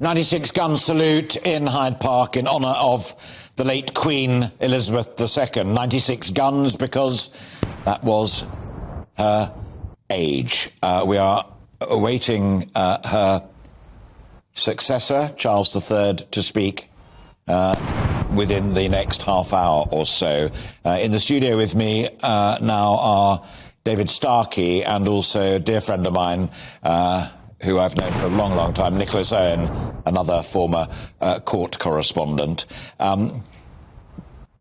96 gun salute in Hyde Park in honour of the late Queen Elizabeth II. 96 guns because that was her age. We are awaiting her successor, Charles III, to speak within the next half hour or so. In the studio with me now are David Starkey and also a dear friend of mine who I've known for a long, long time, Nicholas Owen, another former court correspondent. I'm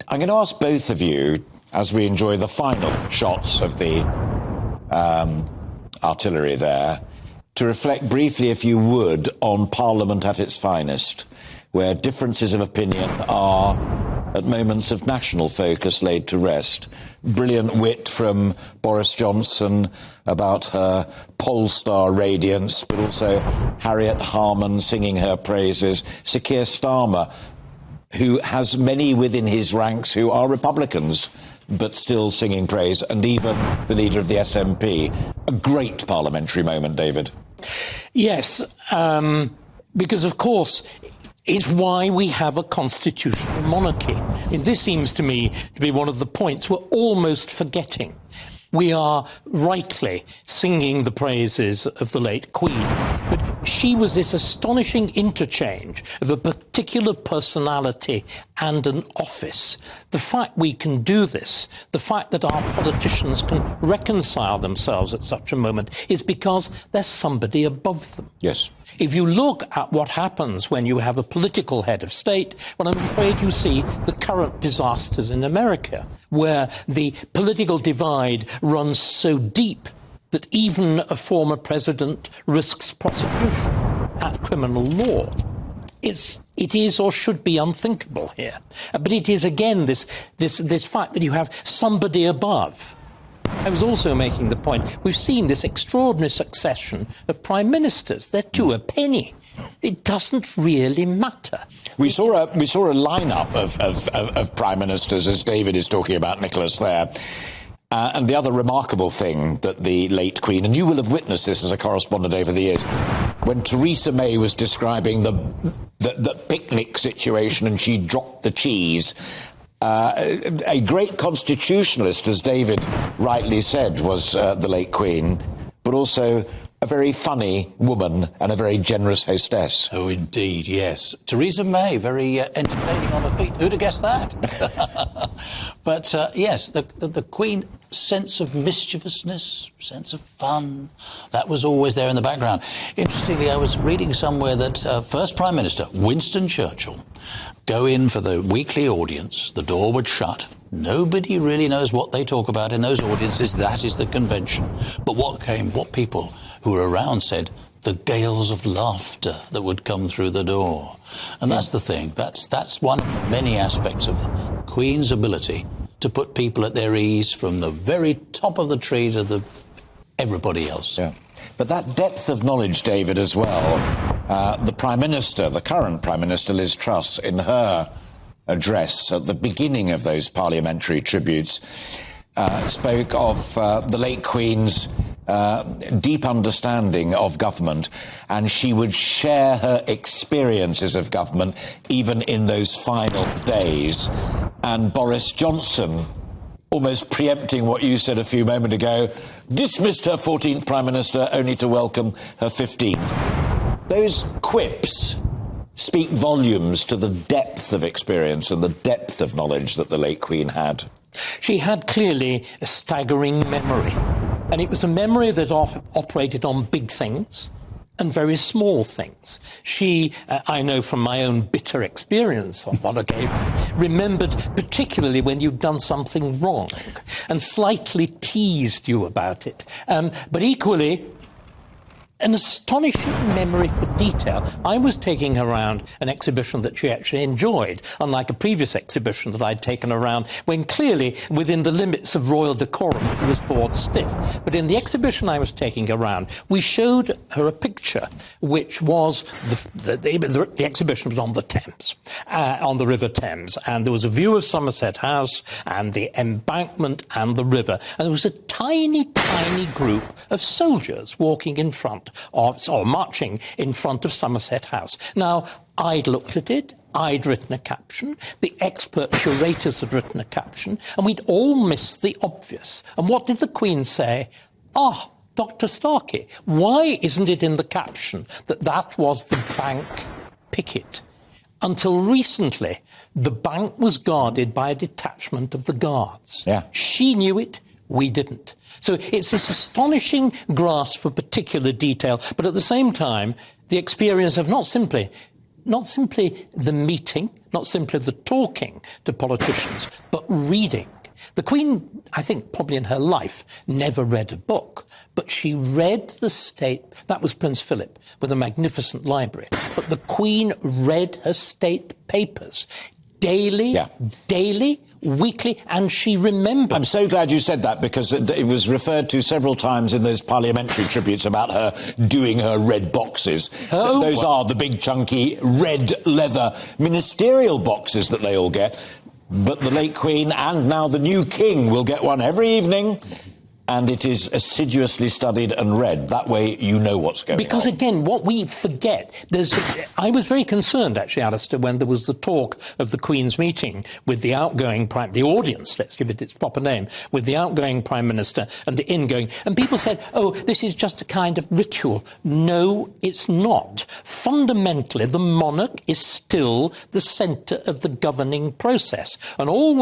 going to ask both of you, as we enjoy the final shots of the artillery there, to reflect briefly, if you would, on Parliament at its finest, where differences of opinion are, at moments of national focus, laid to rest. Brilliant wit from Boris Johnson about her Polestar radiance, but also Harriet Harman singing her praises. Sir Keir Starmer, who has many within his ranks who are Republicans, but still singing praise, and even the leader of the SNP. A great parliamentary moment, David. Yes, because, of course, it's why we have a constitutional monarchy. And this seems to me to be one of the points we're almost forgetting. We are rightly singing the praises of the late Queen, but she was this astonishing interchange of a particular personality and an office. The fact we can do this, the fact that our politicians can reconcile themselves at such a moment, is because there's somebody above them. Yes. If you look at what happens when you have a political head of state, well, I'm afraid you see the current disasters in America, where the political divide runs so deep that even a former president risks prosecution at criminal law. It is or should be unthinkable here. But it is, again, this fact that you have somebody above. I was also making the point, we've seen this extraordinary succession of prime ministers. They're to a penny. It doesn't really matter. We saw a lineup of prime ministers, as David is talking about, Nicholas, there. And the other remarkable thing that the late Queen, and you will have witnessed this as a correspondent over the years, when Theresa May was describing the picnic situation and she dropped the cheese, a great constitutionalist, as David rightly said, was the late Queen, but also a very funny woman and a very generous hostess. Oh, indeed, yes. Theresa May, very entertaining on her feet. Who'd have guessed that? But, yes, the Queen, sense of mischievousness, sense of fun, that was always there in the background. Interestingly, I was reading somewhere that First Prime Minister Winston Churchill go in for the weekly audience, the door would shut. Nobody really knows what they talk about in those audiences. That is the convention. But what people who were around said, the gales of laughter that would come through the door. And that's the thing. That's one of the many aspects of the Queen's ability to put people at their ease from the very top of the tree to everybody else. Yeah. But that depth of knowledge, David, as well, the Prime Minister, the current Prime Minister, Liz Truss, in her address at the beginning of those parliamentary tributes, spoke of the late Queen's deep understanding of government, and she would share her experiences of government even in those final days. And Boris Johnson, almost preempting what you said a few moments ago, dismissed her 14th Prime Minister only to welcome her 15th. Those quips speak volumes to the depth of experience and the depth of knowledge that the late Queen had. She had clearly a staggering memory, and it was a memory that operated on big things and very small things. She, I know from my own bitter experience on one occasion, remembered particularly when you'd done something wrong and slightly teased you about it. But equally, an astonishing memory for detail. I was taking her around an exhibition that she actually enjoyed, unlike a previous exhibition that I'd taken around when clearly, within the limits of royal decorum, she was bored stiff. But in the exhibition I was taking her around, we showed her a picture which was, the exhibition was on the Thames, on the River Thames, and there was a view of Somerset House and the embankment and the river. And there was a tiny tiny group of soldiers walking in front of, or marching in front of Somerset House. Now, I'd looked at it, I'd written a caption, the expert curators had written a caption, and we'd all missed the obvious. And what did the Queen say? Ah, Dr. Starkey, why isn't it in the caption that that was the bank picket? Until recently, the bank was guarded by a detachment of the guards. Yeah. She knew it, we didn't. So it's this astonishing grasp for particular detail, but at the same time, the experience of not simply the meeting, not simply the talking to politicians, but reading. The Queen, I think, probably in her life, never read a book, but she read the state. That was Prince Philip with a magnificent library. But the Queen read her state papers daily, weekly, and she remembered. I'm so glad you said that, because it was referred to several times in those parliamentary tributes about her doing her red boxes. Those are the big, chunky, red leather ministerial boxes that they all get. But the late Queen and now the new King will get one every evening, and it is assiduously studied and read. That way you know what's going on. Because, again, what we forget, I was very concerned, actually, Alistair, when there was the talk of the Queen's meeting with the outgoing the audience, let's give it its proper name, with the outgoing Prime Minister and the ingoing, and people said, oh, this is just a kind of ritual. No, it's not. Fundamentally, the monarch is still the centre of the governing process. And what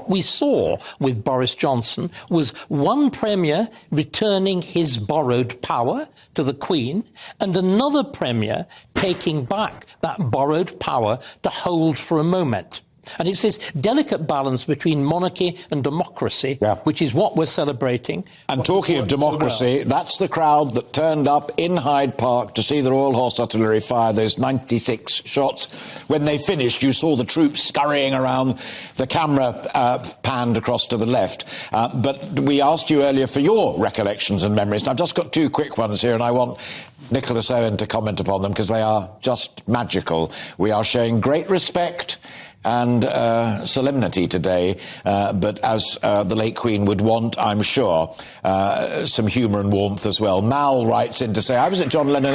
we saw with Boris Johnson was one Premier returning his borrowed power to the Queen, and another Premier taking back that borrowed power to hold for a moment. And it's this delicate balance between monarchy and democracy, which is what we're celebrating. And talking of democracy, that's the crowd that turned up in Hyde Park to see the Royal Horse Artillery fire those 96 shots. When they finished, you saw the troops scurrying around. The camera panned across to the left. But we asked you earlier for your recollections and memories. And I've just got two quick ones here, and I want Nicholas Owen to comment upon them, because they are just magical. We are showing great respect and solemnity today, but as the late Queen would want, I'm sure, some humour and warmth as well. Mal writes in to say, I was at John Lennon